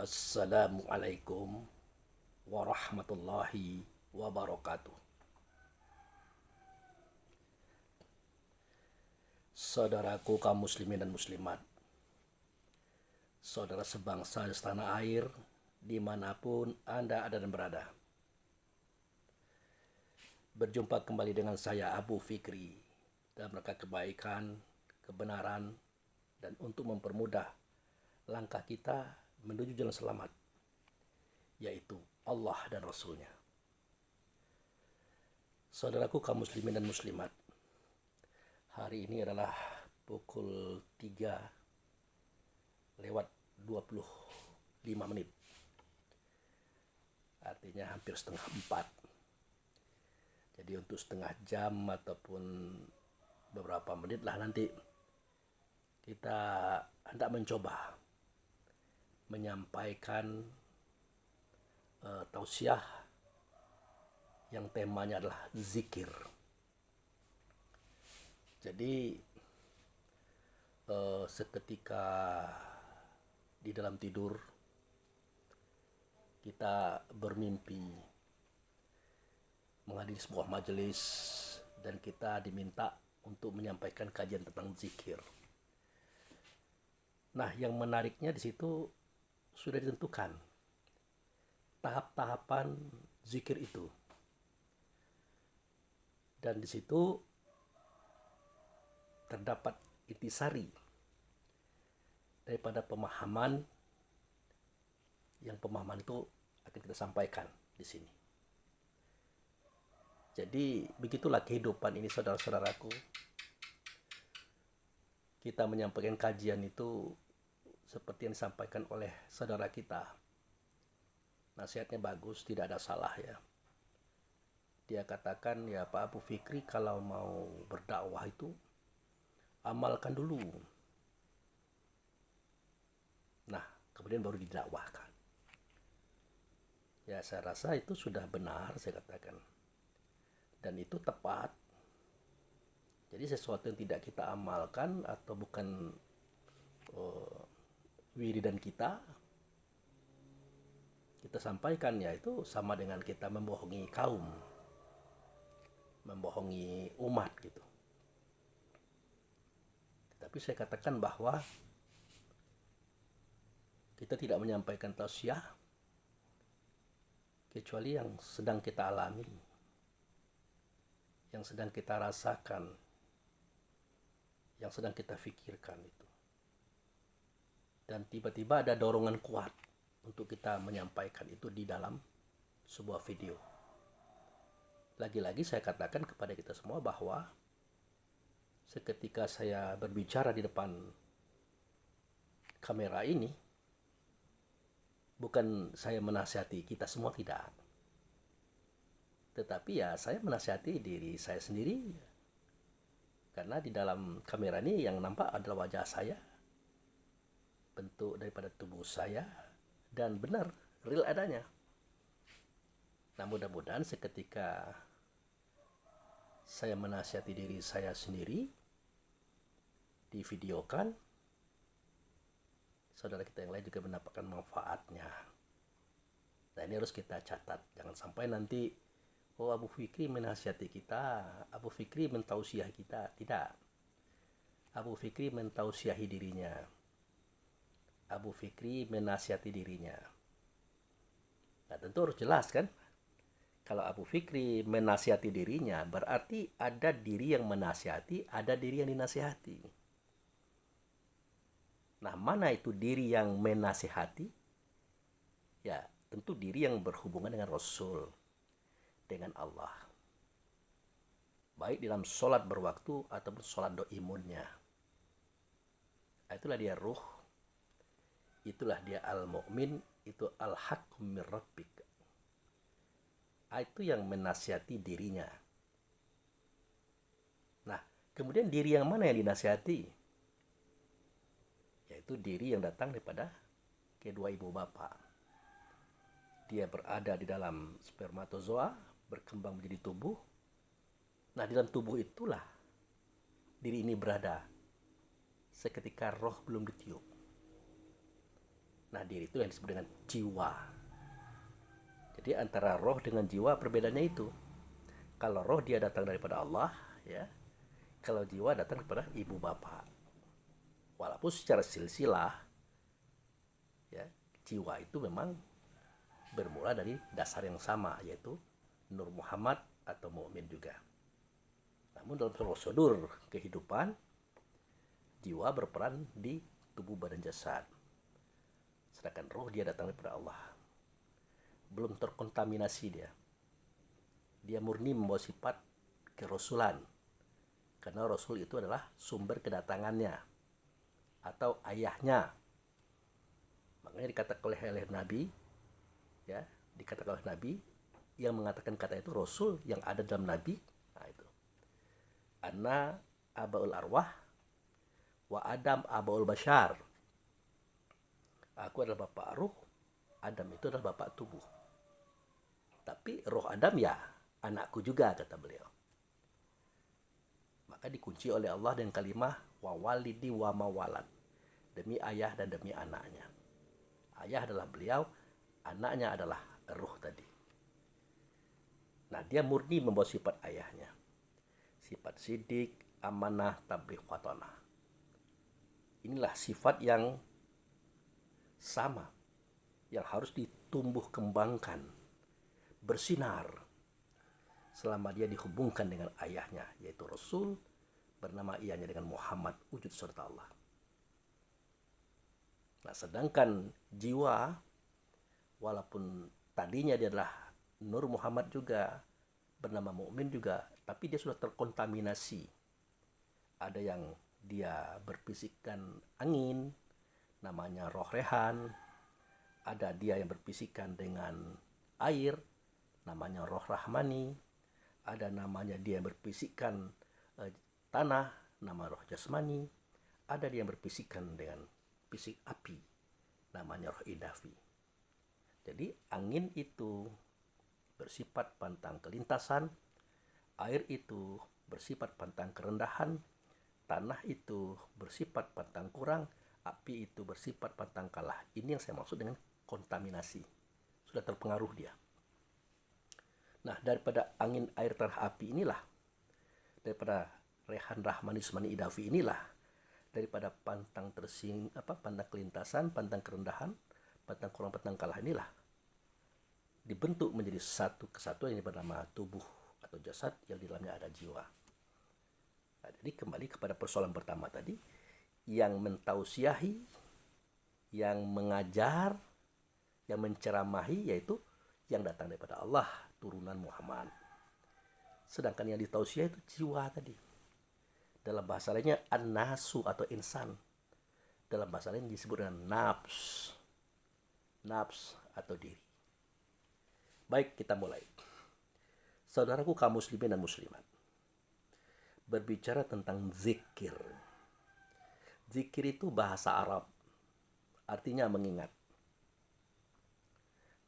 Assalamualaikum warahmatullahi wabarakatuh. Saudaraku kaum muslimin dan muslimat, saudara sebangsa di setanah air, dimanapun Anda ada dan berada. Berjumpa kembali dengan saya Abu Fikri dalam rangka kebaikan, kebenaran, dan untuk mempermudah langkah kita menuju jalan selamat, yaitu Allah dan Rasulnya. Saudaraku kaum muslimin dan muslimat, hari ini adalah pukul 3 lewat 25 menit. Artinya hampir setengah 4. Jadi untuk setengah jam ataupun beberapa menit lah nanti kita hendak mencoba menyampaikan tausiah yang temanya adalah zikir. Jadi seketika di dalam tidur kita bermimpi menghadiri sebuah majelis dan kita diminta untuk menyampaikan kajian tentang zikir. Nah, yang menariknya di situ sudah ditentukan tahap-tahapan zikir itu. Dan di situ terdapat intisari daripada pemahaman yang pemahaman itu akan kita sampaikan di sini. Jadi begitulah kehidupan ini, saudara-saudaraku. Kita menyampaikan kajian itu seperti yang disampaikan oleh saudara kita. Nasihatnya bagus, tidak ada salah ya. Dia katakan, ya Pak Abu Fikri, kalau mau berdakwah itu amalkan dulu. Nah, kemudian baru didakwahkan. Ya, saya rasa itu sudah benar, saya katakan. Dan itu tepat. Jadi sesuatu yang tidak kita amalkan atau bukan wiridan kita sampaikan, ya itu sama dengan kita membohongi kaum, membohongi umat gitu. Tapi saya katakan bahwa kita tidak menyampaikan tausiah kecuali yang sedang kita alami, yang sedang kita rasakan, yang sedang kita pikirkan itu. Dan tiba-tiba ada dorongan kuat untuk kita menyampaikan itu di dalam sebuah video. Lagi-lagi saya katakan kepada kita semua bahwa seketika saya berbicara di depan kamera ini, bukan saya menasihati kita semua, tidak. Tetapi ya saya menasihati diri saya sendiri. Karena di dalam kamera ini yang nampak adalah wajah saya, bentuk daripada tubuh saya, dan benar, real adanya. Nah, mudah-mudahan seketika saya menasihati diri saya sendiri, divideokan, saudara kita yang lain juga mendapatkan manfaatnya. Nah, ini harus kita catat. Jangan sampai nanti, oh Abu Fikri menasihati kita, Abu Fikri mentausiah kita. Tidak. Abu Fikri mentausiahi dirinya. Abu Fikri menasihati dirinya. Nah, tentu harus jelas kan? Kalau Abu Fikri menasihati dirinya, berarti ada diri yang menasihati, ada diri yang dinasihati. Nah, mana itu diri yang menasihati? Ya, tentu diri yang berhubungan dengan Rasul, dengan Allah. Baik dalam sholat berwaktu ataupun sholat doimunnya. Itulah dia ruh. Itulah dia al-mu'min. Itu al-haqqu min rabbik. Itu yang menasihati dirinya. Nah, kemudian diri yang mana yang dinasihati? Yaitu diri yang datang daripada kedua ibu bapa. Dia berada di dalam spermatozoa, berkembang menjadi tubuh. Nah, di dalam tubuh itulah diri ini berada seketika roh belum ditiup. Nah, diri itu yang disebut dengan jiwa. Jadi antara roh dengan jiwa perbedaannya itu. Kalau roh dia datang daripada Allah, ya. Kalau jiwa datang daripada ibu bapak. Walaupun secara silsilah, ya, jiwa itu memang bermula dari dasar yang sama, yaitu Nur Muhammad atau mukmin juga. Namun dalam prosedur kehidupan, jiwa berperan di tubuh badan jasad. Sedangkan roh dia datang daripada Allah. Belum terkontaminasi dia. Dia murni membawa sifat kerasulan. Karena Rasul itu adalah sumber kedatangannya atau ayahnya. Makanya dikatakan oleh Nabi, ya, dikatakan oleh Nabi yang mengatakan kata itu Rasul yang ada dalam Nabi. Nah itu. Anna abaul arwah wa Adam abaul bashar. Aku adalah bapak ruh, Adam itu adalah bapak tubuh. Tapi roh Adam ya anakku juga, kata beliau. Maka dikunci oleh Allah dengan kalimah wa walidi wa mawalad. Demi ayah dan demi anaknya. Ayah adalah beliau, anaknya adalah ruh tadi. Nah, dia murni membawa sifat ayahnya. Sifat sidik, amanah, tabligh, fatonah. Inilah sifat yang sama, yang harus ditumbuh kembangkan, bersinar selama dia dihubungkan dengan ayahnya, yaitu Rasul, bernama ianya dengan Muhammad, wujud serta Allah. Nah, sedangkan jiwa, walaupun tadinya dia adalah Nur Muhammad juga, bernama mukmin juga, tapi dia sudah terkontaminasi. Ada yang dia berfisikkan angin, namanya roh rehan. Ada dia yang berfisikkan dengan air, namanya roh rahmani. Ada namanya dia yang berfisikkan tanah, nama roh jasmani. Ada dia yang berfisikkan dengan fisik api, namanya roh idafi. Jadi angin itu bersifat pantang kelintasan, air itu bersifat pantang kerendahan, tanah itu bersifat pantang kurang, api itu bersifat pantang kalah. Ini yang saya maksud dengan kontaminasi. Sudah terpengaruh dia. Nah, daripada angin, air, tanah, api inilah, daripada rehan rahmani jasmani idafi inilah, daripada pantang pantang kelintasan, pantang kerendahan, pantang kurang, pantang kalah inilah dibentuk menjadi satu kesatuan yang bernama tubuh atau jasad yang di dalamnya ada jiwa. Nah, jadi kembali kepada persoalan pertama tadi, yang mentausiahi, yang mengajar, yang menceramahi, yaitu yang datang daripada Allah, turunan Muhammad. Sedangkan yang ditausiah itu jiwa tadi. Dalam bahasa lainnya an-nasu atau insan. Dalam bahasa lain disebut dengan nafs. Nafs atau diri. Baik, kita mulai. Saudaraku kaum muslimin dan muslimat, berbicara tentang zikir. Zikir itu bahasa Arab, artinya mengingat.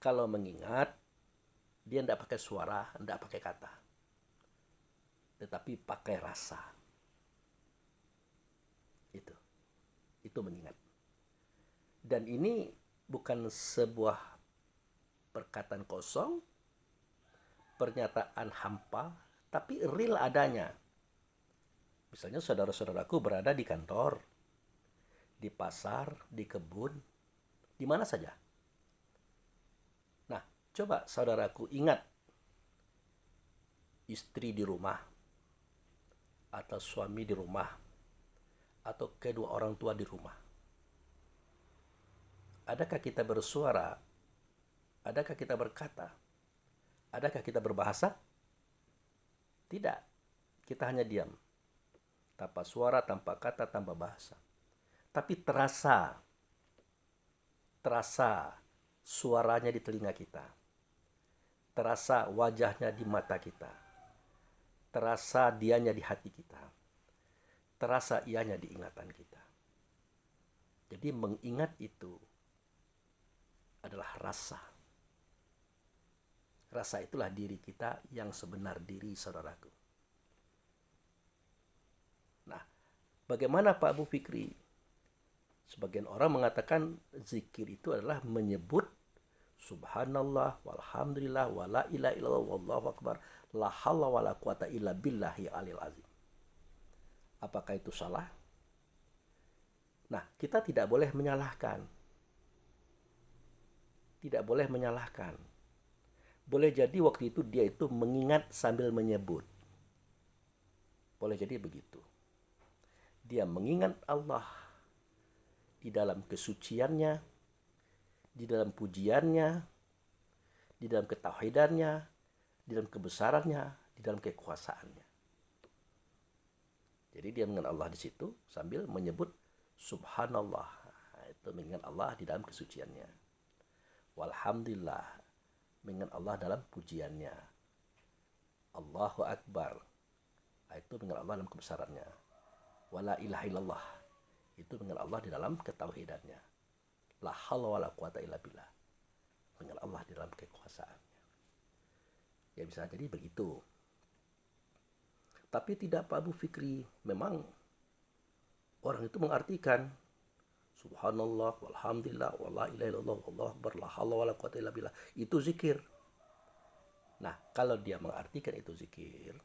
Kalau mengingat, dia tidak pakai suara, tidak pakai kata, tetapi pakai rasa. Itu mengingat. Dan ini bukan sebuah perkataan kosong, pernyataan hampa, tapi real adanya. Misalnya saudara-saudaraku berada di kantor, di pasar, di kebun, di mana saja. Nah, coba saudaraku ingat istri di rumah, atau suami di rumah, atau kedua orang tua di rumah. Adakah kita bersuara? Adakah kita berkata? Adakah kita berbahasa? Tidak. Kita hanya diam. Tanpa suara, tanpa kata, tanpa bahasa. Tapi terasa suaranya di telinga kita. Terasa wajahnya di mata kita. Terasa dianya di hati kita. Terasa ianya di ingatan kita. Jadi mengingat itu adalah rasa. Rasa itulah diri kita yang sebenar diri, saudaraku. Nah, bagaimana Pak Abu Fikri Sebagian orang mengatakan zikir itu adalah menyebut subhanallah walhamdulillah wala ilaha illallah wallahu akbar la haula wala quwata illa billahi alil azim. Apakah itu salah? Nah, kita tidak boleh menyalahkan. Tidak boleh menyalahkan. Boleh jadi waktu itu dia itu mengingat sambil menyebut. Boleh jadi begitu. Dia mengingat Allah di dalam kesuciannya, di dalam pujiannya, di dalam ketauhidannya, di dalam kebesarannya, di dalam kekuasaannya. Jadi dia mengingat Allah di situ sambil menyebut subhanallah. Itu mengingat Allah di dalam kesuciannya. Walhamdulillah, mengingat Allah dalam pujiannya. Allahu Akbar, itu mengingat Allah dalam kebesarannya. Wala ilaha illallah, itu mengingat Allah di dalam ketauhidannya. La haula wala quwata illa billah, mengingat Allah di dalam kekuasaannya. Ya bisa jadi begitu. Tapi tidak Pak Abu Fikri, memang orang itu mengartikan subhanallah walhamdulillah wala ilaha illallah wallahu akbar la haula wala quwata illa billah, itu zikir. Nah, kalau dia mengartikan itu zikir,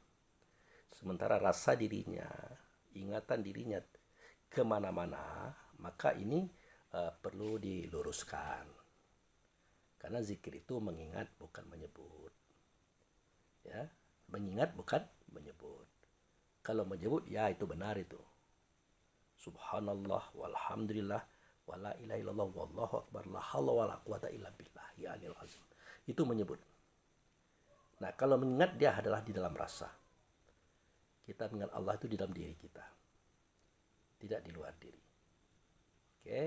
sementara rasa dirinya, ingatan dirinya kemana-mana, maka ini perlu diluruskan. Karena zikir itu mengingat bukan menyebut. Ya, mengingat bukan menyebut. Kalau menyebut, ya itu benar itu. Subhanallah walhamdulillah wala ilaha illallah wallahu akbar la haula wala quwata illa billah ya alil azim. Itu menyebut. Nah, kalau mengingat dia adalah di dalam rasa. Kita mengingat Allah itu di dalam diri kita. Tidak di luar diri. Oke.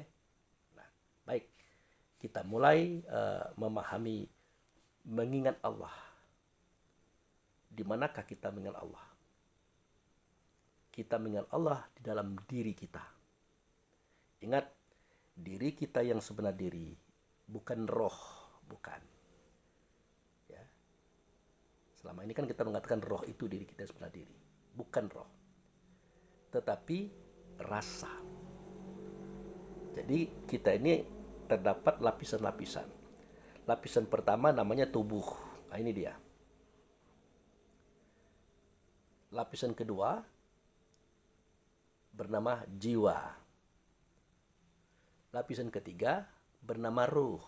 Nah, baik. Kita mulai memahami mengingat Allah. Di manakah kita mengingat Allah? Kita mengingat Allah di dalam diri kita. Ingat, diri kita yang sebenar diri, bukan roh, bukan. Ya. Selama ini kan kita mengatakan roh itu diri kita yang sebenar diri, bukan roh. Tetapi rasa. Jadi kita ini terdapat lapisan-lapisan. Lapisan pertama namanya tubuh. Nah, ini dia. Lapisan kedua bernama jiwa. Lapisan ketiga bernama ruh.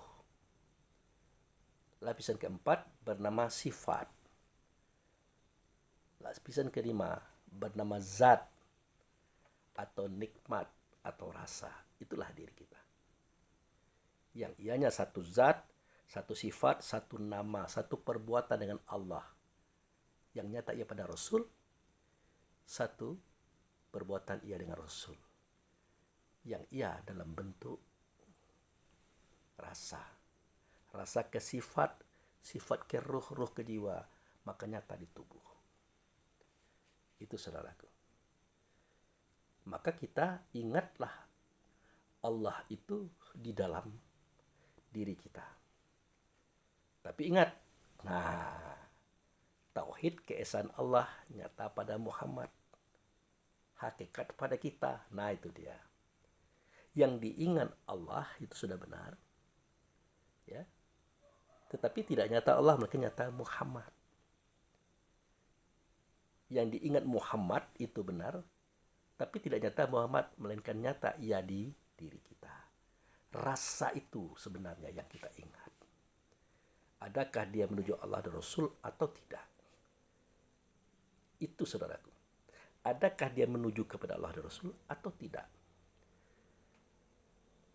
Lapisan keempat bernama sifat. Lapisan kelima bernama zat atau nikmat atau rasa. Itulah diri kita. Yang ianya satu zat, satu sifat, satu nama, satu perbuatan dengan Allah. Yang nyata ia pada Rasul, satu perbuatan ia dengan Rasul. Yang ia dalam bentuk rasa. Rasa ke sifat, sifat ke ruh, ruh ke jiwa. Maka nyata di tubuh. Itu saudaraku. Maka kita ingatlah Allah itu di dalam diri kita. Tapi ingat, nah, tauhid keesaan Allah nyata pada Muhammad. Hakikat pada kita. Nah, itu dia. Yang diingat Allah itu sudah benar. Ya. Tetapi tidak nyata Allah, maka nyata Muhammad. Yang diingat Muhammad itu benar, tapi tidak nyata Muhammad, melainkan nyata ia di diri kita. Rasa itu sebenarnya yang kita ingat. Adakah dia menuju Allah dan Rasul atau tidak? Itu saudaraku. Adakah dia menuju kepada Allah dan Rasul atau tidak?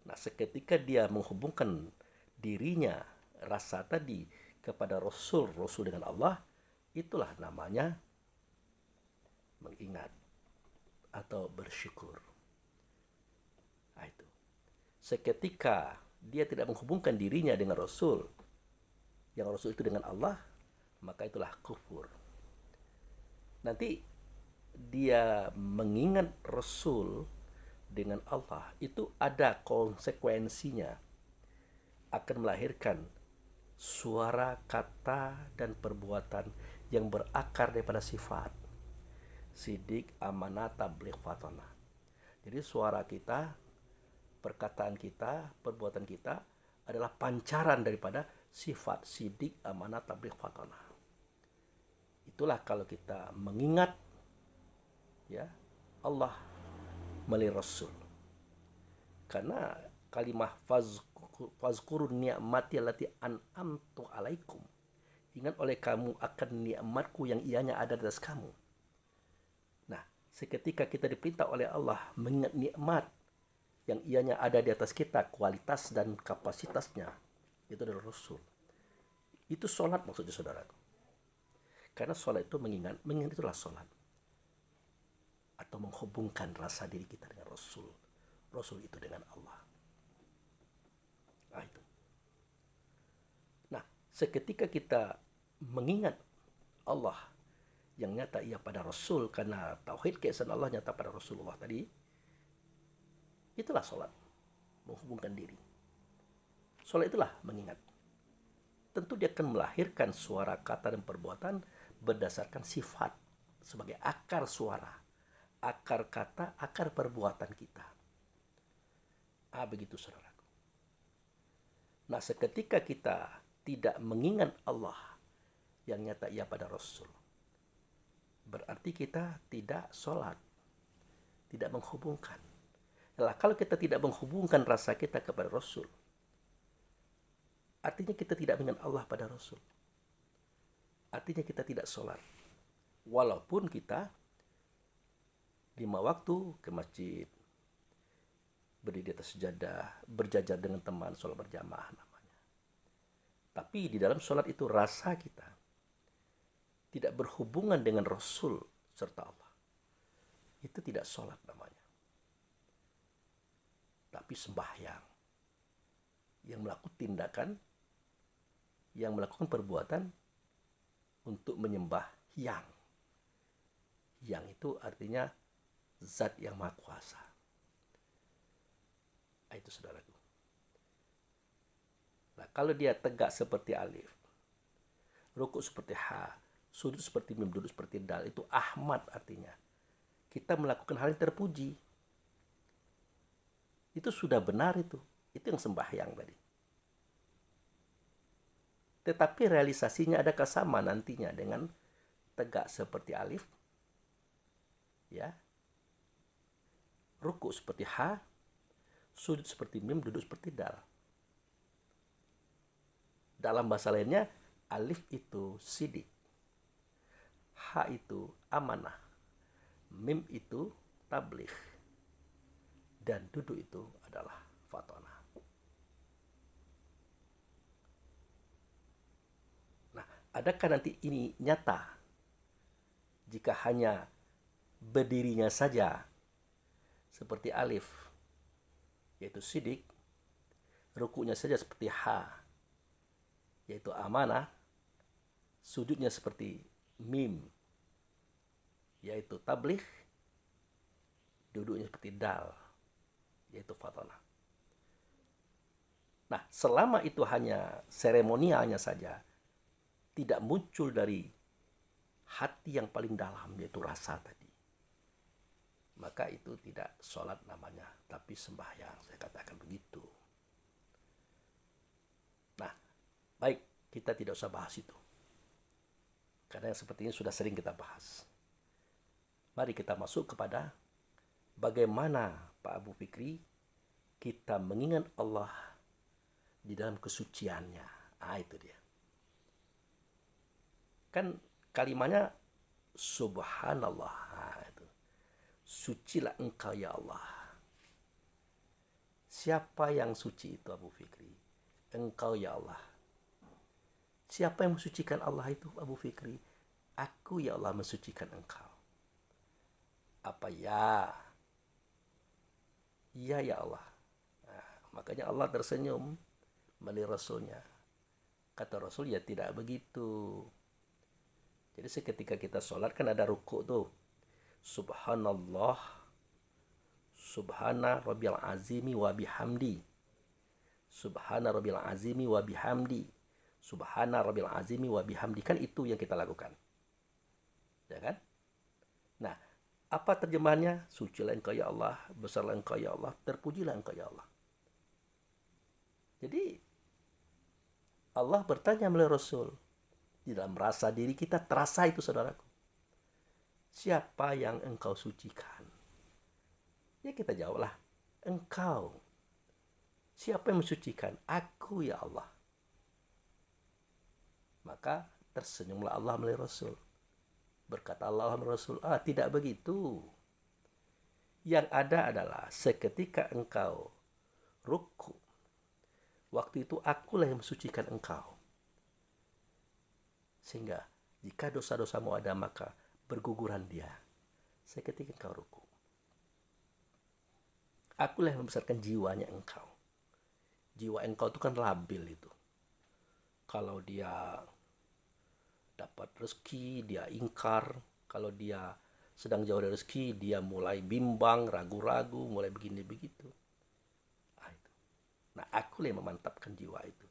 Nah, seketika dia menghubungkan dirinya, rasa tadi, kepada Rasul dengan Allah, itulah namanya mengingat atau bersyukur. Nah, itu. Seketika dia tidak menghubungkan dirinya dengan Rasul, yang Rasul itu dengan Allah, maka itulah kufur. Nanti dia mengingat Rasul dengan Allah, itu ada konsekuensinya, akan melahirkan suara, kata, dan perbuatan yang berakar daripada sifat sidik, amanah, tabligh, fatonah. Jadi suara kita, perkataan kita, perbuatan kita adalah pancaran daripada sifat sidik, amanah, tabligh, fatonah. Itulah kalau kita mengingat ya Allah melalui Rasul. Karena kalimah fazkurun ni'mati allati an'amtu alaikum. Ingat oleh kamu akan nikmatku yang ianya ada di atas kamu. Nah, seketika kita diperintah oleh Allah mengingat nikmat yang ianya ada di atas kita, kualitas dan kapasitasnya, itu adalah Rasul. Itu sholat maksudnya, saudaraku. Karena sholat itu mengingat itulah sholat. Atau menghubungkan rasa diri kita dengan Rasul. Rasul itu dengan Allah. Nah itu. Nah, seketika kita mengingat Allah yang nyata ia pada Rasul, karena tauhid keesaan Allah nyata pada Rasulullah tadi, itulah sholat, menghubungkan diri. Sholat itulah mengingat. Tentu dia akan melahirkan suara, kata, dan perbuatan berdasarkan sifat sebagai akar suara, akar kata, akar perbuatan kita. Begitu saudaraku. Nah, seketika kita tidak mengingat Allah yang nyata ia pada Rasul, berarti kita tidak sholat, tidak menghubungkan. Nah, kalau kita tidak menghubungkan rasa kita kepada Rasul, artinya kita tidak mengingat Allah pada Rasul. Artinya kita tidak sholat. Walaupun kita 5 waktu ke masjid, berdiri di atas sejadah, berjajar dengan teman, sholat berjamaah namanya. Tapi di dalam sholat itu rasa kita tidak berhubungan dengan Rasul serta Allah. Itu tidak sholat namanya. Tapi sembahyang. Yang melakukan tindakan, yang melakukan perbuatan untuk menyembah yang. Yang itu artinya zat yang maha kuasa. Itu saudaraku. Nah, kalau dia tegak seperti alif, rukuk seperti ha, sujud seperti mim, duduk seperti dal, itu Ahmad artinya. Kita melakukan hal yang terpuji. Itu sudah benar itu. Itu yang sembahyang tadi. Tetapi realisasinya adakah sama nantinya dengan tegak seperti alif? Ya. Rukuk seperti ha, sujud seperti mim, duduk seperti dal. Dalam bahasa lainnya, alif itu sidik, ha itu amanah, mim itu tabligh, dan duduk itu adalah fatonah. Nah, adakah nanti ini nyata jika hanya berdirinya saja seperti alif, yaitu sidik, rukuknya saja seperti ha, yaitu amanah, sujudnya seperti mim, yaitu tabligh, duduknya seperti dal, yaitu fatonah. Nah, selama itu hanya seremonialnya saja, tidak muncul dari hati yang paling dalam, yaitu rasa tadi, maka itu tidak sholat namanya, tapi sembahyang. Saya katakan begitu. Nah, baik, kita tidak usah bahas itu. Karena yang seperti ini sudah sering kita bahas. Mari kita masuk kepada bagaimana Pak Abu Fikri kita mengingat Allah di dalam kesuciannya. Itu dia. Kan kalimatnya subhanallah. Sucilah engkau ya Allah. Siapa yang suci itu Abu Fikri? Engkau ya Allah. Siapa yang mensucikan Allah itu Abu Fikri? Aku ya Allah mensucikan engkau. Apa ya? Iya ya Allah. Nah, makanya Allah tersenyum melalui Rasulnya. Kata Rasul, ya tidak begitu. Jadi seketika kita sholat kan ada rukuk tuh. Subhanallah, subhana rabbil azimi wa bihamdi, subhana rabbil azimi wa bihamdi, subhana rabbil azimi wa bihamdi. Kan itu yang kita lakukan, ya kan? Nah, apa terjemahannya? Sucilah engkau ya Allah, besarlah engkau ya Allah, terpujilah engkau ya Allah. Jadi Allah bertanya melalui Rasul. Di dalam rasa diri kita terasa itu, saudaraku. Siapa yang engkau sucikan? Ya kita jawablah, engkau. Siapa yang mensucikan? Aku, ya Allah. Maka tersenyumlah Allah melalui Rasul. Berkata Allah melalui Rasul, tidak begitu. Yang ada adalah seketika engkau ruku. Waktu itu akulah yang mensucikan engkau. Sehingga jika dosa-dosamu ada, maka berguguran dia seketika engkau ruku. Akulah yang membesarkan jiwanya engkau. Jiwa engkau itu kan labil itu. Kalau dia dapat rezeki, dia ingkar. Kalau dia sedang jauh dari rezeki, dia mulai bimbang, ragu-ragu, mulai begini begitu. Nah, aku yang memantapkan jiwa itu.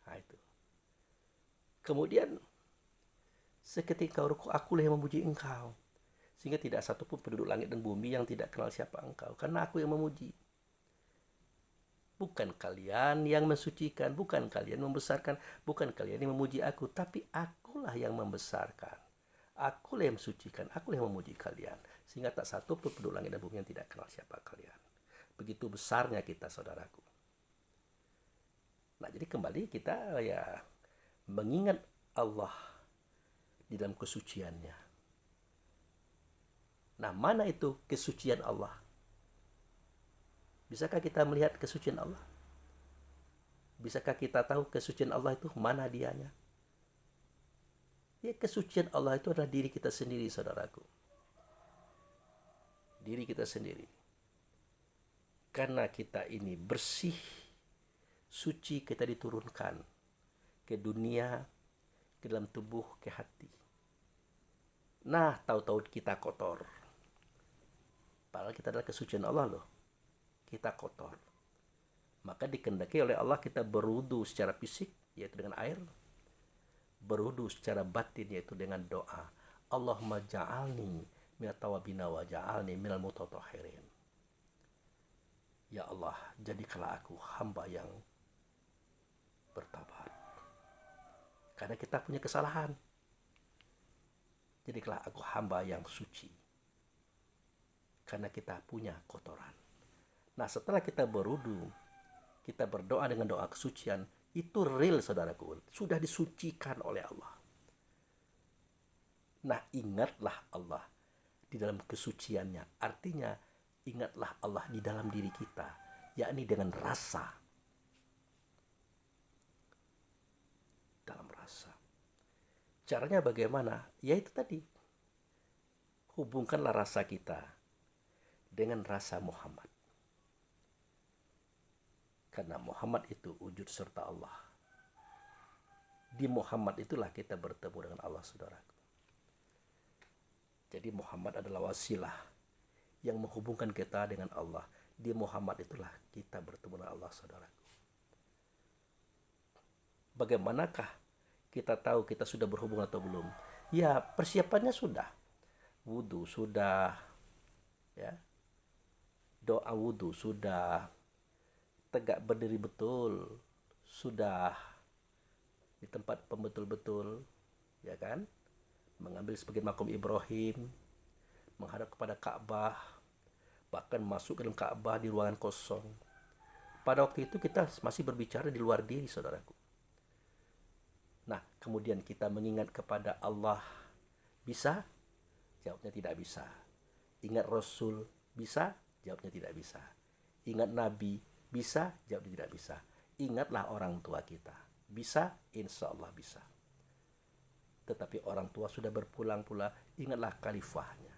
Nah, itu. Kemudian seketika ruku, aku yang memuji engkau. Sehingga tidak satupun penduduk langit dan bumi yang tidak kenal siapa engkau. Karena aku yang memuji. Bukan kalian yang mensucikan, bukan kalian membesarkan, bukan kalian yang memuji aku, tapi akulah yang membesarkan. Akulah yang mensucikan, akulah yang memuji kalian. Sehingga tak satu pun penduduk langit dan bumi yang tidak kenal siapa kalian. Begitu besarnya kita, saudaraku. Nah, jadi kembali kita ya mengingat Allah di dalam kesuciannya. Nah, mana itu kesucian Allah? Bisakah kita melihat kesucian Allah? Bisakah kita tahu kesucian Allah itu mana dianya? Ya, kesucian Allah itu adalah diri kita sendiri, saudaraku. Diri kita sendiri. Karena kita ini bersih, suci, kita diturunkan ke dunia, ke dalam tubuh, ke hati. Nah, tahu-tahu kita kotor. Padahal kita adalah kesucian Allah loh. Kita kotor. Maka dikehendaki oleh Allah kita berwudu secara fisik, yaitu dengan air. Berwudu secara batin, yaitu dengan doa. Allahumma ja'alni minat tawabina wa ja'alni minal mutatahhirin. Ya Allah, jadikanlah aku hamba yang bertaubat. Karena kita punya kesalahan. Jadikanlah aku hamba yang suci. Karena kita punya kotoran. Nah, setelah kita berwudu, kita berdoa dengan doa kesucian, itu real, saudaraku. Sudah disucikan oleh Allah. Nah, ingatlah Allah di dalam kesuciannya. Artinya, ingatlah Allah di dalam diri kita, yakni dengan rasa. Dalam rasa. Caranya bagaimana? Yaitu tadi. Hubungkanlah rasa kita dengan rasa Muhammad. Karena Muhammad itu wujud serta Allah. Di Muhammad itulah kita bertemu dengan Allah, saudaraku. Jadi Muhammad adalah wasilah yang menghubungkan kita dengan Allah. Di Muhammad itulah kita bertemu dengan Allah, saudaraku. Bagaimanakah kita tahu kita sudah berhubungan atau belum? Ya, persiapannya sudah. Wudu sudah, ya. Doa wudu sudah, tegak berdiri betul sudah, di tempat pembetul-betul, ya kan? Mengambil sebagai makom Ibrahim, menghadap kepada Ka'bah, bahkan masuk ke dalam Ka'bah di ruangan kosong. Pada waktu itu kita masih berbicara di luar diri, saudaraku. Nah, kemudian kita mengingat kepada Allah. Bisa? Jawabnya tidak bisa. Ingat Rasul? Bisa? Jawabnya tidak bisa. Ingat Nabi? Bisa? Jawabnya tidak bisa. Ingatlah orang tua kita. Bisa? Insya Allah bisa. Tetapi orang tua sudah berpulang pula, ingatlah khalifahnya.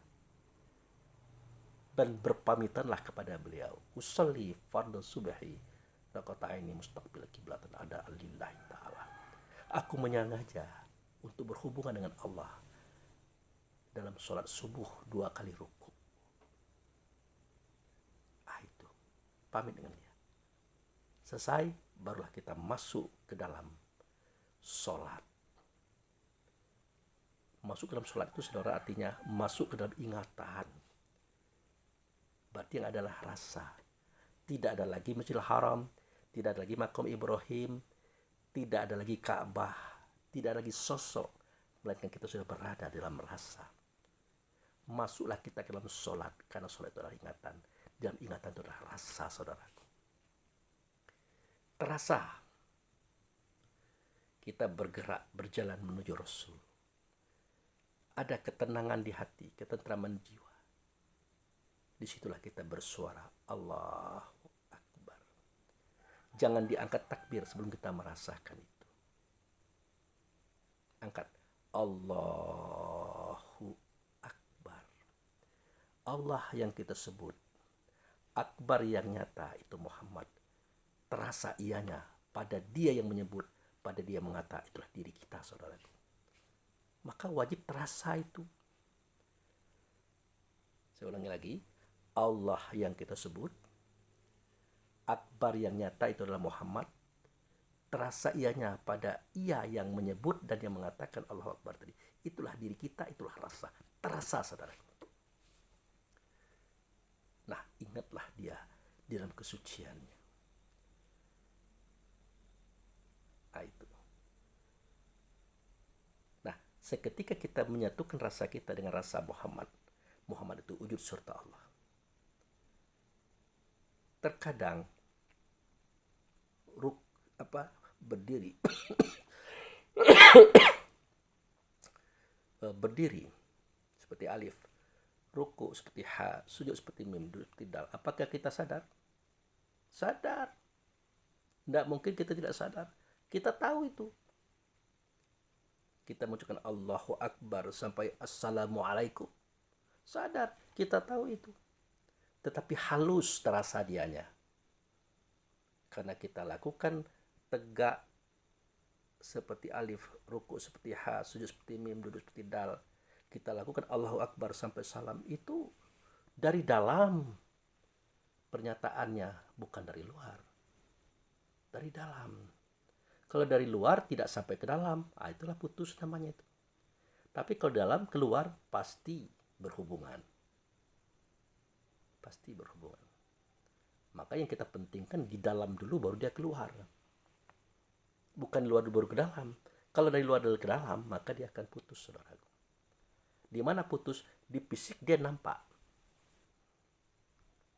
Dan berpamitanlah kepada beliau. Usolli fardhu subhi raqata'aini mustaqbil qiblatan ada lillahi ta'ala. Aku menyengaja untuk berhubungan dengan Allah dalam sholat subuh 2 kali ruku. Itu pamit dengan dia. Selesai, barulah kita masuk ke dalam sholat. Masuk ke dalam sholat itu, saudara, artinya masuk ke dalam ingatan. Berarti yang adalah rasa. Tidak ada lagi Masjidil Haram, tidak ada lagi makom Ibrahim, tidak ada lagi Ka'bah, tidak ada lagi sosok, melainkan kita sudah berada dalam rasa. Masuklah kita ke dalam sholat, karena sholat itu adalah ingatan. Dan ingatan itu adalah rasa, saudaraku. Terasa kita bergerak, berjalan menuju Rasul. Ada ketenangan di hati, ketentraman jiwa. Disitulah kita bersuara, Allahu Akbar. Jangan diangkat takbir sebelum kita merasakan itu. Angkat, Allahu Akbar. Allah yang kita sebut, Akbar yang nyata itu Muhammad. Terasa ianya pada dia yang menyebut, pada dia mengata, itulah diri kita, saudaraku. Maka wajib terasa itu. Saya ulangi lagi, Allah yang kita sebut, Akbar yang nyata itu adalah Muhammad. Terasa ianya pada ia yang menyebut dan yang mengatakan Allahu Akbar tadi. Itulah diri kita, itulah rasa. Terasa, saudaraku. Nah, ingatlah dia di dalam kesuciannya. Nah, itu. Nah, seketika kita menyatukan rasa kita dengan rasa Muhammad, Muhammad itu wujud serta Allah. Terkadang berdiri berdiri seperti alif, ruku seperti ha, sujud seperti mim, duduk seperti dal. Apakah kita sadar? Sadar. Tidak mungkin kita tidak sadar. Kita tahu itu. Kita mengucapkan Allahu Akbar sampai Assalamualaikum. Sadar, kita tahu itu. Tetapi halus terasa dianya. Karena kita lakukan tegak seperti alif, ruku seperti ha, sujud seperti mim, duduk seperti dal. Kita lakukan Allahu Akbar sampai salam itu dari dalam pernyataannya, bukan dari luar. Dari dalam. Kalau dari luar tidak sampai ke dalam, itulah putus namanya itu. Tapi kalau dalam keluar pasti berhubungan. Pasti berhubungan. Maka yang kita pentingkan di dalam dulu baru dia keluar. Bukan luar dulu baru ke dalam. Kalau dari luar dulu ke dalam, maka dia akan putus, saudaraku. Di mana putus? Di fisik dia nampak.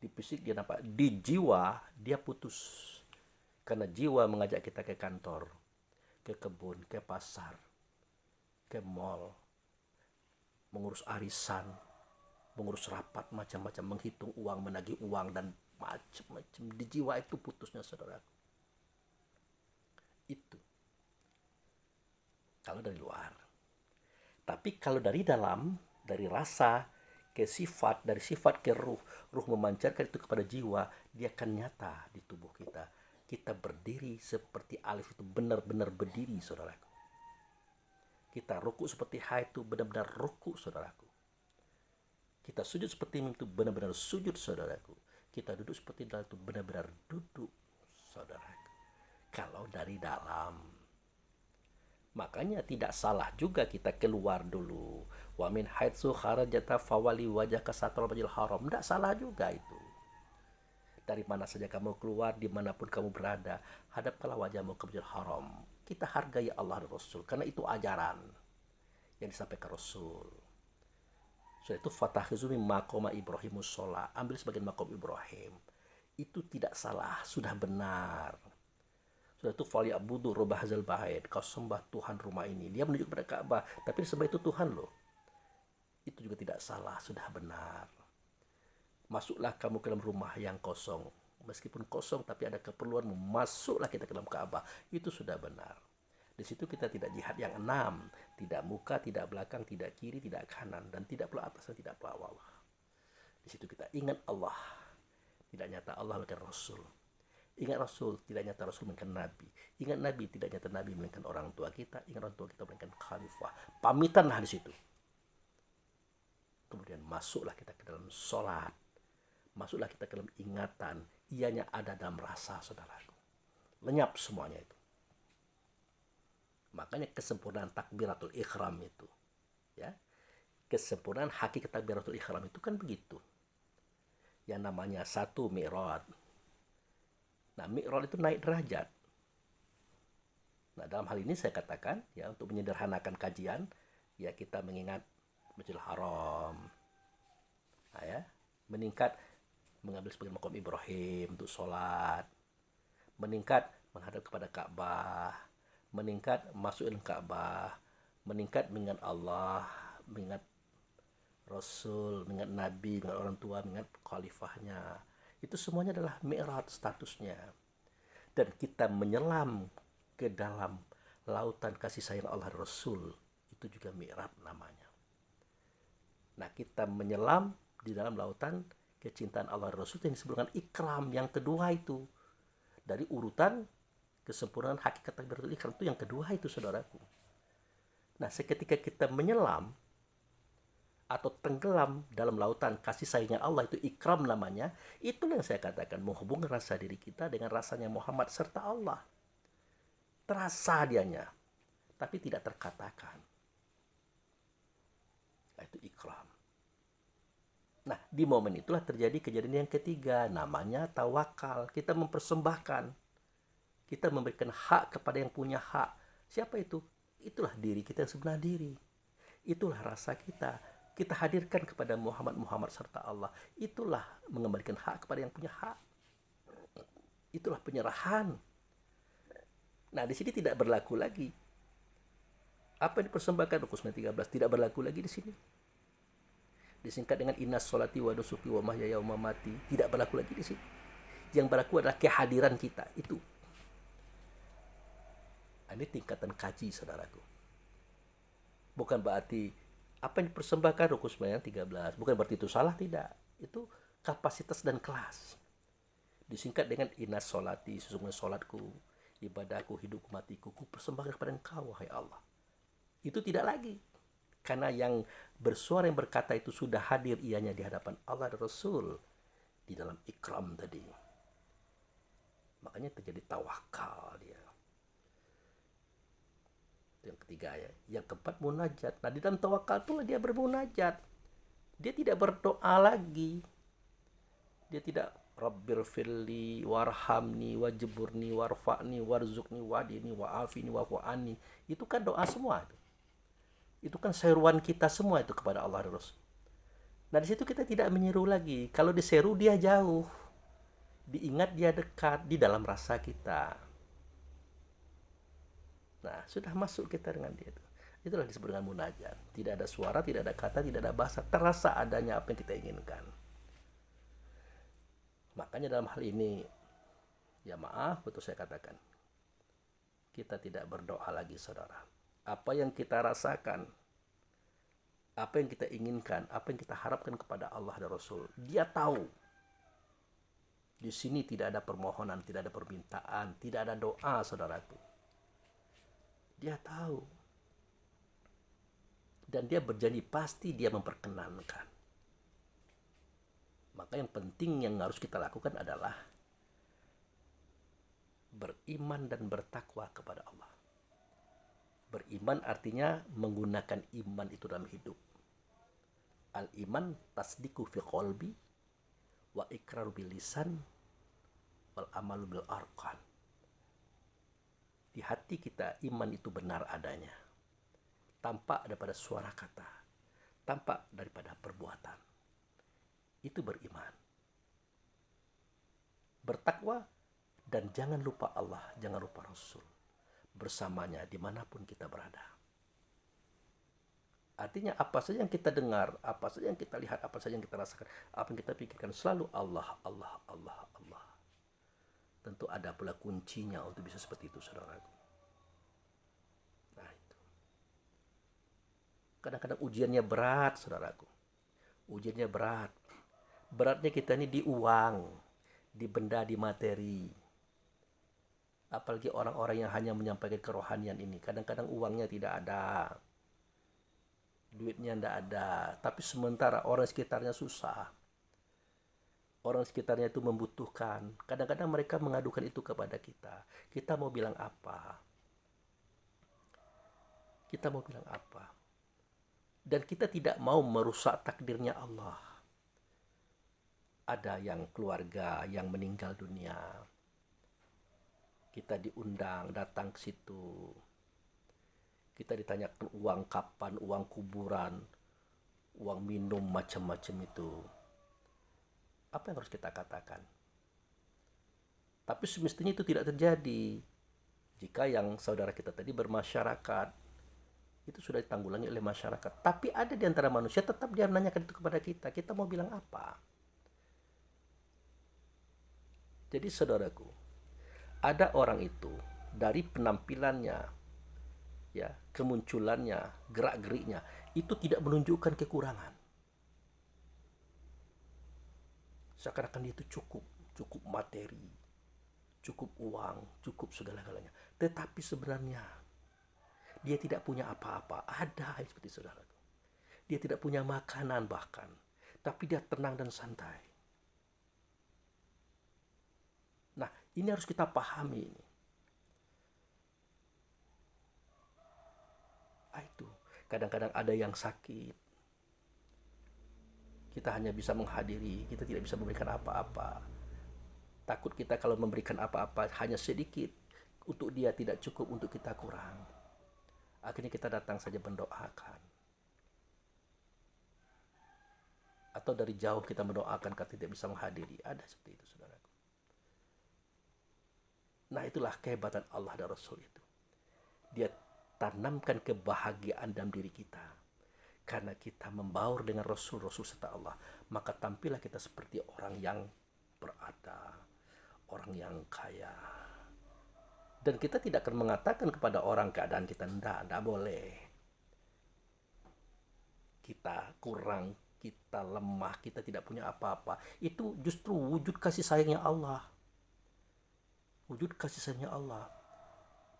Di fisik dia nampak. Di jiwa dia putus. Karena jiwa mengajak kita ke kantor, ke kebun, ke pasar, ke mall, mengurus arisan, mengurus rapat macam-macam, menghitung uang, menagih uang, dan macam-macam. Di jiwa itu putusnya, saudara. Itu. Kalau dari luar. Tapi kalau dari dalam, dari rasa ke sifat, dari sifat ke ruh, ruh memancarkan itu kepada jiwa, dia akan nyata di tubuh kita. Kita berdiri seperti alif itu benar-benar berdiri, saudaraku. Kita ruku seperti ha itu benar-benar ruku, saudaraku. Kita sujud seperti mim itu benar-benar sujud, saudaraku. Kita duduk seperti dal itu benar-benar duduk, saudaraku. Kalau dari dalam. Makanya tidak salah juga kita keluar dulu. Wa min haitsu kharajata fawali wajhaka satrul masjidil haram. Tidak salah juga itu. Dari mana saja kamu keluar, dimanapun kamu berada, hadapkanlah wajahmu ke Masjidil Haram. Kita hargai Allah dan Rasul, karena itu ajaran yang disampaikan Rasul. Sudah itu fatakhizu min maqama Ibrahimus sholat, ambil sebagian makom Ibrahim. Itu tidak salah, sudah benar. Sudah itu falyabudu rabb hadzal bait, kau sembah Tuhan rumah ini. Dia menunjuk kepada Ka'bah, tapi disembah itu Tuhan loh. Itu juga tidak salah, sudah benar. Masuklah kamu ke dalam rumah yang kosong. Meskipun kosong tapi ada keperluan, masuklah kita ke dalam Ka'bah. Itu sudah benar. Di situ kita tidak jihad yang 6. Tidak muka, tidak belakang, tidak kiri, tidak kanan. Dan tidak pula atas dan tidak pula bawah. Di situ kita ingat Allah. Tidak nyata Allah melainkan Rasul. Ingat Rasul, tidak nyata Rasul melainkan Nabi. Ingat Nabi, tidak nyata Nabi melainkan orang tua kita. Ingat orang tua kita melainkan khalifah. Pamitanlah di situ. Kemudian masuklah kita ke dalam sholat. Masuklah kita ke dalam ingatan. Ianya ada dalam rasa, saudaraku. Lenyap semuanya itu. Makanya kesempurnaan takbiratul ikhram itu. Ya. Kesempurnaan hakikat takbiratul ikhram itu kan begitu. Yang namanya satu mi'raj. Nah, mi'raj itu naik derajat. Nah, dalam hal ini saya katakan ya, untuk menyederhanakan kajian, ya kita mengingat Masjidil Haram. Nah, ya, meningkat mengambil sebagai makom Ibrahim untuk sholat, meningkat menghadap kepada Ka'bah, meningkat masuk ke Ka'bah, meningkat mengingat Allah, mengingat Rasul, mengingat Nabi, mengingat orang tua, mengingat khalifahnya. Itu semuanya adalah mi'raj statusnya. Dan kita menyelam ke dalam lautan kasih sayang Allah Rasul, itu juga mi'raj namanya. Nah, kita menyelam di dalam lautan kecintaan Allah Rasul yang disebutkan ikram, yang kedua itu. Dari urutan kesempurnaan hakikat takbiratul ihram itu yang kedua itu, saudaraku. Nah, seketika kita menyelam atau tenggelam dalam lautan kasih sayangnya Allah, itu ikram namanya. Itulah yang saya katakan menghubungkan rasa diri kita dengan rasanya Muhammad serta Allah. Terasa dianya, tapi tidak terkatakan. Itu ikram. Nah, di momen itulah terjadi kejadian yang ketiga, namanya tawakal. Kita mempersembahkan, kita memberikan hak kepada yang punya hak. Siapa itu? Itulah diri kita yang sebenar diri. Itulah rasa kita. Kita hadirkan kepada Muhammad serta Allah. Itulah mengembalikan hak kepada yang punya hak. Itulah penyerahan. Nah, di sini tidak berlaku lagi apa yang dipersembahkan Rukun 13, tidak berlaku lagi di sini. Disingkat dengan inna sholati wa nusuki wa mahyaya wa mamati, tidak berlaku lagi di sini. Yang berlaku adalah kehadiran kita itu. Ini tingkatan kaji, saudaraku. Bukan berarti apa yang dipersembahkan Rukun 13, bukan berarti itu salah, tidak. Itu kapasitas dan kelas. Disingkat dengan inna sholati, sesungguhnya sholatku, ibadahku, hidupku, matiku, ku persembahkan kepada Engkau, wahai Allah. Itu tidak lagi. Karena yang bersuara, yang berkata itu sudah hadir ianya di hadapan Allah dan Rasul di dalam ikram tadi. Makanya terjadi tawakal dia. Itu yang ketiga ya. Yang keempat munajat. Nah, di dalam tawakal itulah dia bermunajat. Dia tidak berdoa lagi. Dia tidak Rabbir firli warhamni wajburni warfa'ni warzukni wadini wa'afini wa'fu'ani. Itu kan doa semua itu. Itu kan seruan kita semua itu kepada Allah dan Rasul. Nah, di situ kita tidak menyeru lagi. Kalau diseru dia jauh, diingat dia dekat di dalam rasa kita. Nah, sudah masuk kita dengan dia itu. Itulah disebut dengan munajat. Tidak ada suara, tidak ada kata, tidak ada bahasa. Terasa adanya apa yang kita inginkan. Makanya dalam hal ini, ya maaf, betul saya katakan, kita tidak berdoa lagi, saudara. Apa yang kita rasakan, apa yang kita inginkan, apa yang kita harapkan kepada Allah dan Rasul, dia tahu. Di sini tidak ada permohonan, tidak ada permintaan, tidak ada doa, saudaraku. Dia tahu. Dan dia berjanji pasti dia memperkenankan. Maka yang penting yang harus kita lakukan adalah beriman dan bertakwa kepada Allah. Beriman artinya menggunakan iman itu dalam hidup. Al-iman tasdiku fi qalbi wa iqraru bil lisan wal amalu bil arkan. Di hati kita iman itu benar adanya. Tampak daripada suara kata, tampak daripada perbuatan. Itu beriman. Bertakwa dan jangan lupa Allah, jangan lupa Rasul. Bersamanya dimanapun kita berada. Artinya apa saja yang kita dengar, apa saja yang kita lihat, apa saja yang kita rasakan, apa yang kita pikirkan, selalu Allah, Allah, Allah, Allah. Tentu ada pula kuncinya untuk bisa seperti itu, saudaraku. Nah itu. Kadang-kadang ujiannya berat, saudaraku. Ujiannya berat. Beratnya kita ini di uang, di benda, di materi. Apalagi orang-orang yang hanya menyampaikan kerohanian ini. Kadang-kadang uangnya tidak ada, duitnya tidak ada, tapi sementara orang sekitarnya susah. Orang sekitarnya itu membutuhkan. Kadang-kadang mereka mengadukan itu kepada kita. Kita mau bilang apa? Kita mau bilang apa? Dan kita tidak mau merusak takdirnya Allah. Ada yang keluarga yang meninggal dunia. Kita diundang datang ke situ. Kita ditanyakan uang kapan, uang kuburan, uang minum, macam-macam itu. Apa yang harus kita katakan? Tapi semestinya itu tidak terjadi. Jika yang saudara kita tadi bermasyarakat, itu sudah ditanggulangi oleh masyarakat. Tapi ada di antara manusia tetap dia menanyakan itu kepada kita. Kita mau bilang apa? Jadi saudaraku, ada orang itu dari penampilannya, ya, kemunculannya, gerak-geriknya, itu tidak menunjukkan kekurangan. Seakan-akan dia itu cukup materi, cukup uang, cukup segala-galanya. Tetapi sebenarnya dia tidak punya apa-apa. Ada seperti saudaraku. Dia tidak punya makanan bahkan, tapi dia tenang dan santai. Nah, ini harus kita pahami ini. Itu kadang-kadang ada yang sakit. Kita hanya bisa menghadiri, kita tidak bisa memberikan apa-apa. Takut kita kalau memberikan apa-apa hanya sedikit, untuk dia tidak cukup, untuk kita kurang. Akhirnya kita datang saja mendoakan. Atau dari jauh kita mendoakan karena tidak bisa menghadiri. Ada seperti itu, saudaraku. Nah, itulah kehebatan Allah dan Rasul itu. Dia tanamkan kebahagiaan dalam diri kita. Karena kita membaur dengan Rasul-Rasul serta Allah, maka tampillah kita seperti orang yang berada, orang yang kaya. Dan kita tidak akan mengatakan kepada orang keadaan kita tidak boleh. Kita kurang, kita lemah, kita tidak punya apa-apa. Itu justru wujud kasih sayangnya Allah. Wujud kasih sayangnya Allah.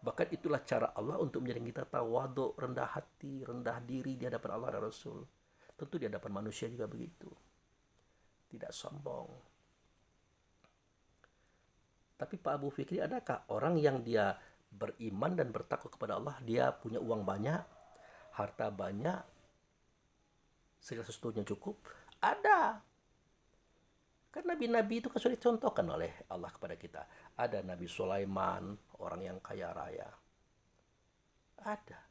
Bahkan itulah cara Allah untuk menjadikan kita tawadhu, rendah hati, rendah diri di hadapan Allah dan Rasul. Tentu di hadapan manusia juga begitu. Tidak sombong. Tapi Pak Abu Fikri, adakah orang yang dia beriman dan bertakwa kepada Allah, dia punya uang banyak, harta banyak, segala sesuatunya cukup? Ada. Karena nabi-nabi itu kan sudah dicontohkan oleh Allah kepada kita. Ada Nabi Sulaiman, orang yang kaya raya. Ada.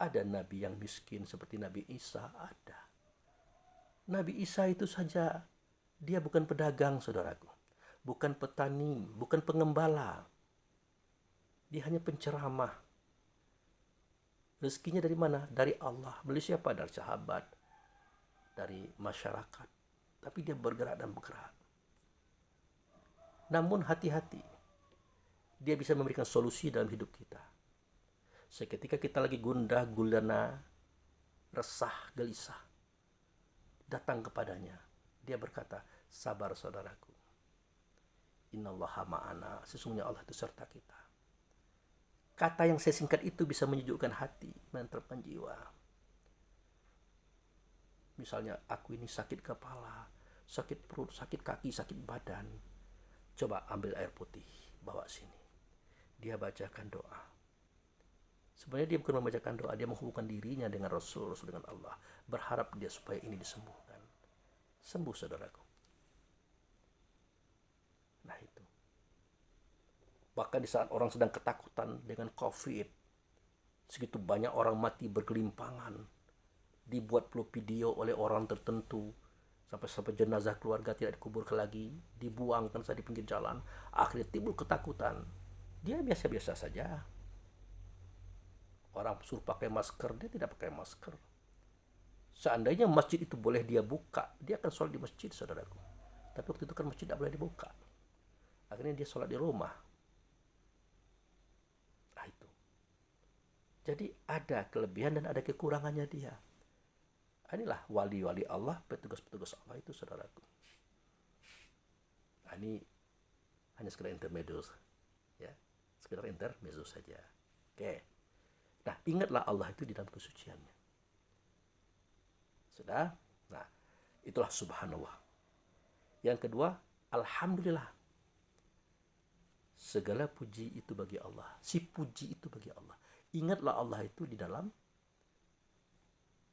Ada nabi yang miskin seperti Nabi Isa, ada. Nabi Isa itu saja, dia bukan pedagang, saudaraku. Bukan petani, bukan pengembala. Dia hanya penceramah. Rezekinya dari mana? Dari Allah. Beli siapa? Dari sahabat, dari masyarakat. Tapi dia bergerak dan bergerak. Namun hati-hati. Dia bisa memberikan solusi dalam hidup kita. Seketika kita lagi gundah, gulana, resah, gelisah, datang kepadanya. Dia berkata, sabar saudaraku. Innallaha ma'ana. Sesungguhnya Allah itu serta kita. Kata yang saya singkat itu bisa menyejukkan hati, menenteramkan jiwa. Misalnya, aku ini sakit kepala, sakit perut, sakit kaki, sakit badan. Coba ambil air putih, bawa sini. Dia bacakan doa. Sebenarnya dia bukan membacakan doa, dia menghubungkan dirinya dengan Rasul, dengan Allah. Berharap dia supaya ini disembuhkan. Sembuh saudaraku. Nah itu. Bahkan di saat orang sedang ketakutan dengan COVID, segitu banyak orang mati bergelimpangan, dibuat perlu video oleh orang tertentu, sampai jenazah keluarga tidak dikuburkan lagi, dibuangkan saja di pinggir jalan. Akhirnya timbul ketakutan. Dia biasa-biasa saja. Orang suruh pakai masker, dia tidak pakai masker. Seandainya masjid itu boleh dia buka, dia akan sholat di masjid, saudaraku. Tapi waktu itu kan masjid tidak boleh dibuka. Akhirnya dia sholat di rumah. Nah itu. Jadi ada kelebihan dan ada kekurangannya dia. Inilah wali-wali Allah, petugas-petugas Allah itu, saudaraku. Nah, ini hanya sekedar intermezzo, ya, sekedar intermezzo saja. Oke. Nah, ingatlah Allah itu di dalam kesuciannya. Sudah? Nah, itulah subhanallah. Yang kedua, alhamdulillah. Segala puji itu bagi Allah. Si puji itu bagi Allah. Ingatlah Allah itu di dalam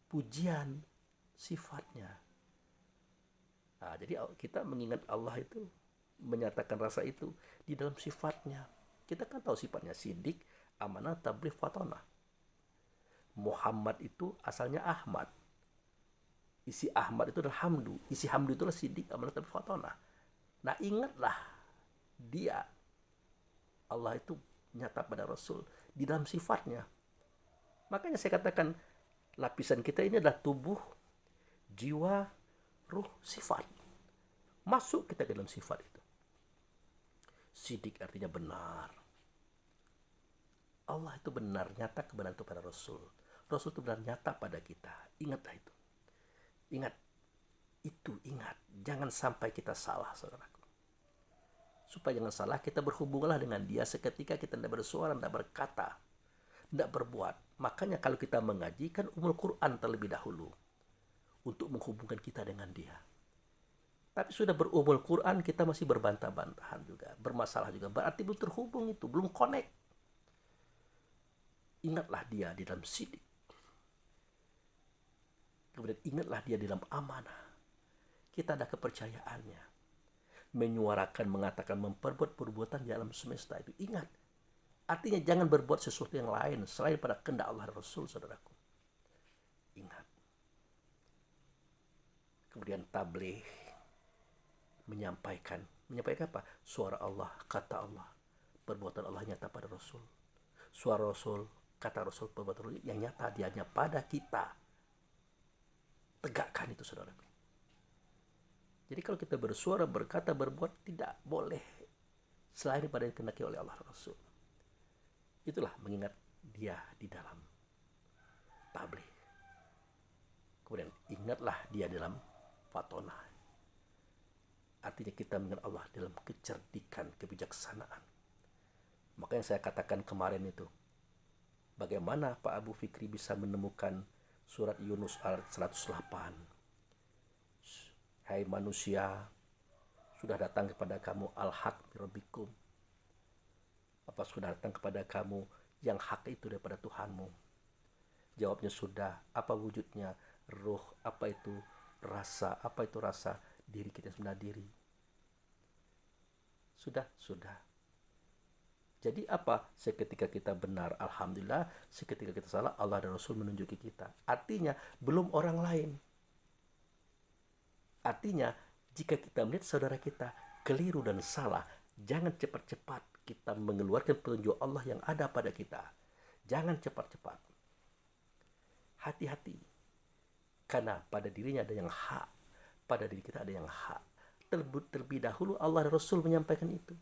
pujian sifatnya. Nah, jadi kita mengingat Allah itu menyatakan rasa itu di dalam sifatnya. Kita kan tahu sifatnya sidik, amanah, tabligh, fatonah. Muhammad itu asalnya Ahmad. Isi Ahmad itu adalah hamdu. Isi hamdu itulah sidik, amanah, tabligh, fatonah. Nah, ingatlah dia, Allah itu nyata pada Rasul di dalam sifatnya. Makanya saya katakan lapisan kita ini adalah tubuh, jiwa, ruh, sifat. Masuk kita ke dalam sifat itu. Sidik artinya benar. Allah itu benar, nyata kebenaran itu pada Rasul. Rasul itu benar nyata pada kita. Ingatlah itu. Ingat. Itu ingat. Jangan sampai kita salah, saudaraku. Supaya jangan salah, kita berhubunglah dengan dia seketika kita tidak bersuara, tidak berkata, tidak berbuat. Makanya kalau kita mengaji, kan umul Quran terlebih dahulu. Untuk menghubungkan kita dengan dia. Tapi sudah berumul Quran, kita masih berbantah-bantahan juga. Bermasalah juga. Berarti belum terhubung itu. Belum connect. Ingatlah dia di dalam sidik. Kemudian ingatlah dia di dalam amanah. Kita ada kepercayaannya. Menyuarakan, mengatakan, memperbuat perbuatan di alam semesta itu. Ingat. Artinya jangan berbuat sesuatu yang lain selain pada kehendak Allah dan Rasul, saudaraku. Ingat. Kemudian tabligh. Menyampaikan apa? Suara Allah, kata Allah, perbuatan Allah nyata pada Rasul. Suara Rasul, kata Rasul, perbuatan Rasul yang nyata dianya pada kita. Tegakkan itu, saudaraku. Jadi kalau kita bersuara, berkata, berbuat, tidak boleh selain pada yang dikehendaki oleh Allah Rasul. Itulah mengingat dia di dalam tabligh. Kemudian ingatlah dia dalam fatonah. Artinya kita mengingat Allah dalam kecerdikan, kebijaksanaan. Makanya saya katakan kemarin itu, bagaimana Pak Abu Fikri bisa menemukan surat Yunus ayat 108. Hai manusia, sudah datang kepada kamu al-haq rabbikum. Apa sudah datang kepada kamu yang hak itu daripada Tuhanmu? Jawabnya sudah. Apa wujudnya? Ruh. Apa itu rasa? Apa itu rasa? Diri kita sebenarnya diri. Sudah. Jadi apa? Seketika kita benar, alhamdulillah. Seketika kita salah, Allah dan Rasul menunjuki kita. Artinya, belum orang lain. Artinya, jika kita melihat saudara kita keliru dan salah, jangan cepat-cepat kita mengeluarkan petunjuk Allah yang ada pada kita. Jangan cepat-cepat. Hati-hati. Karena pada dirinya ada yang hak. Pada diri kita ada yang hak. Terlebih dahulu Allah dan Rasul menyampaikan itu.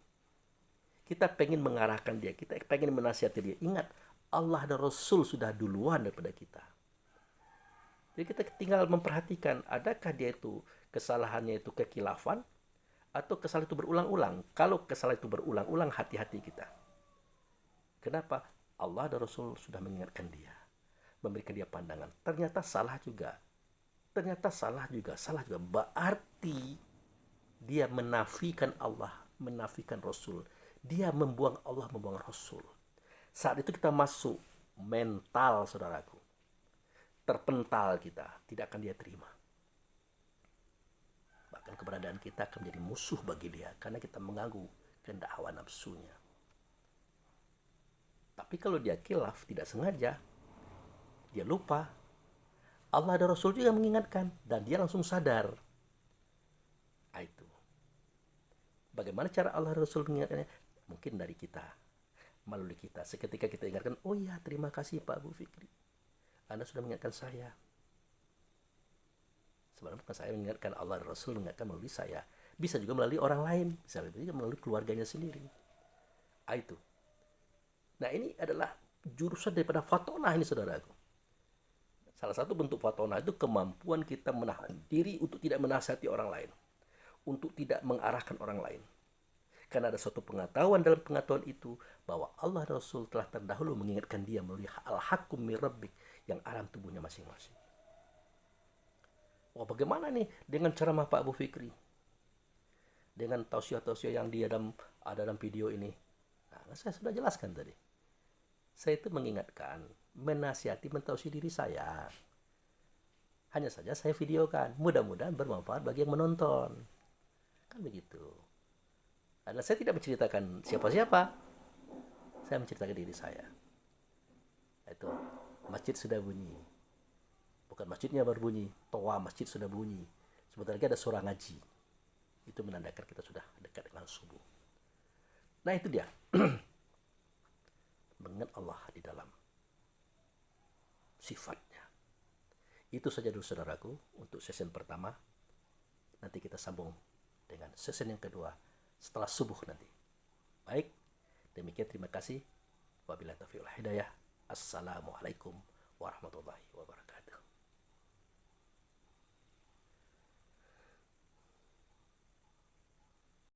Kita pengen mengarahkan dia. Kita pengen menasihati dia. Ingat, Allah dan Rasul sudah duluan daripada kita. Jadi kita tinggal memperhatikan, adakah dia itu kesalahannya itu kekilafan atau kesalahan itu berulang-ulang. Kalau kesalahan itu berulang-ulang, hati-hati kita. Kenapa? Allah dan Rasul sudah mengingatkan dia, memberikan dia pandangan. Ternyata salah juga. Salah juga. Berarti dia menafikan Allah, menafikan Rasul. Dia membuang Allah, membuang Rasul. Saat itu kita masuk mental, saudaraku. Terpental kita, tidak akan dia terima. Bahkan keberadaan kita akan menjadi musuh bagi dia karena kita mengganggu kehendak hawa nafsunya. Tapi kalau dia khilaf, tidak sengaja, dia lupa, Allah dan Rasul juga mengingatkan dan dia langsung sadar. Itu. Bagaimana cara Allah dan Rasul mengingatkannya? Mungkin dari kita, melalui kita. Seketika kita ingatkan, oh ya, terima kasih Pak Abu Fikri, Anda sudah mengingatkan saya. Sebenarnya bukan saya mengingatkan, Allah dan Rasul mengingatkan melalui saya. Bisa juga melalui orang lain, bisa juga melalui keluarganya sendiri. Itu. Nah, ini adalah jurusan daripada fatonah ini, saudaraku. Salah satu bentuk fatonah itu kemampuan kita menahan diri untuk tidak menasihati orang lain, untuk tidak mengarahkan orang lain. Karena ada suatu pengetahuan dalam pengetahuan itu bahwa Allah dan Rasul telah terdahulu mengingatkan dia melalui al-hakum min rabbik yang alam tubuhnya masing-masing. Wah, bagaimana nih dengan ceramah Pak Abu Fikri? Dengan tausiah-tausiah yang dia ada dalam video ini. Nah, saya sudah jelaskan tadi. Saya itu mengingatkan, menasihati, mentausiah diri saya. Hanya saja saya videokan. Mudah-mudahan bermanfaat bagi yang menonton. Kan begitu. adalah saya tidak menceritakan siapa-siapa, saya menceritakan diri saya. Itu masjid sudah bunyi, bukan masjidnya baru bunyi, toa masjid sudah bunyi, sebentar lagi ada suara ngaji, itu menandakan kita sudah dekat dengan subuh. Nah itu dia, mengingat Allah di dalam sifatnya. Itu saja dulu saudaraku untuk sesi pertama. Nanti kita sambung dengan sesi yang kedua setelah subuh nanti. Baik, demikian terima kasih. Wabillahi taufiq wal hidayah. Assalamualaikum warahmatullahi wabarakatuh.